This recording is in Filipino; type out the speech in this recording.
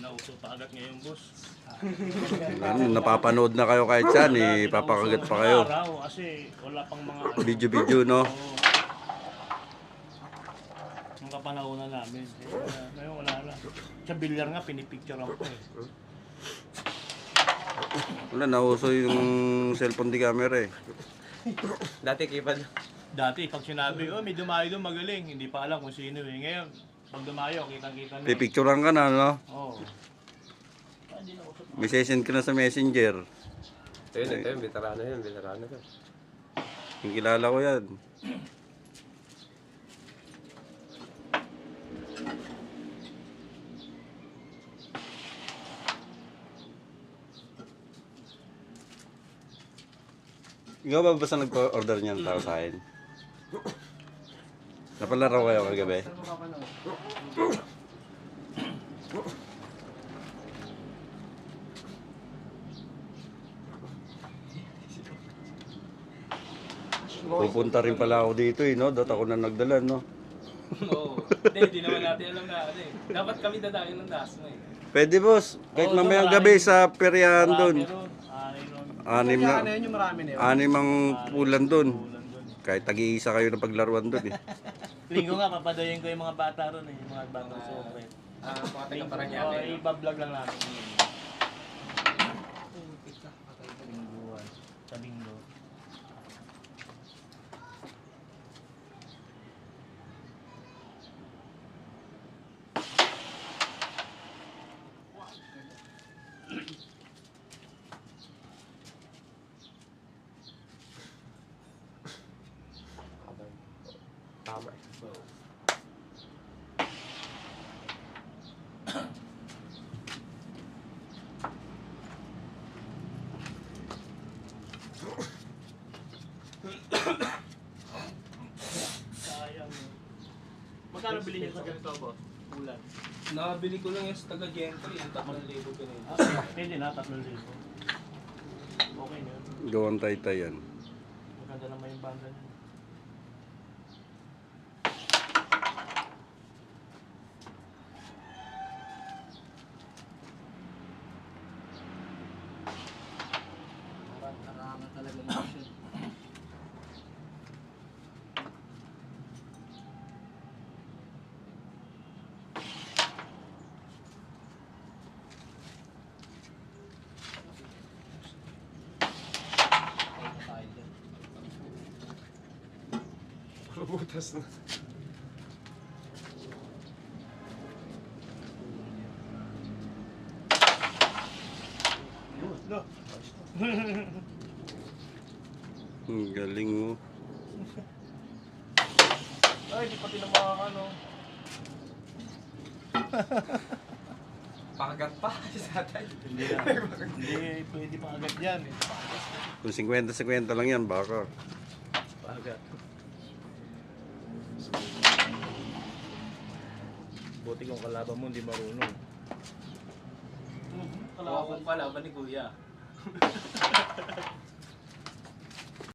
nauso pa agad ngayon, boss. Ano, napapanood na kayo kahit saan, papakagat pa kayo. Araw, kasi wala pang mga Video-video, no? Oo. Yung kapanahonan namin. Ngayon wala na. Sa bilyar nga, pinipicturean ko eh. Wala, nauso yung cellphone di camera eh. Dati kipad. Dati, pag sinabi, oh, may dumayo doon magaling, hindi pa alam kung sino eh. Ngayon, pag dumayo, kitang-kita na. Pipicturean ka na, no? Oo. May session ka na sa messenger. Ito yun, veterano yun, veterano yun. Yung kilala ko yan. Ikaw ba basta nag-order niyan tao sa akin? Napalaro kayo kagabi? Pupunta rin pala ako dito eh, no? Dati ako na nagdala, no? Oo. Hindi naman natin alam na ano eh. Dapat kami dadayo ng Dasma eh. Pwede boss, kahit mamayang gabi sa peryahan doon. Marami ron. Anim na, Ano yun yung marami na yun? anim ang pulan doon. Ulan doon. Kahit tag-iisa kayo ng paglaruan doon eh. Linggo nga, papadayin ko yung mga bata ron eh. Yung mga bata sa Sofre. Mga taga Oo, Paranaque. iba-vlog lang namin. Lingguan. Sa linggo. Tama eh. Sayang. Magkano bilhin niyo sa ganito, boss? Ulan. Nakabili ko lang yung sa taga Gentry, yung 3,000 ganun. Pwede na, 3,000. Okay na yun. Gawang taytay yan. Maganda naman yung banda niya. Nakakama talaga ng action. Butas na. Ang galing mo. Ay, di pati na mga ano. Pakagat pa sa atin. Hindi na. Hindi, pwede pa agad yan eh. Kung 50-50 lang yan, baka. Agad. Buti kung kalaban mo, hindi marunong. Kalaban pala ba ni Kuya?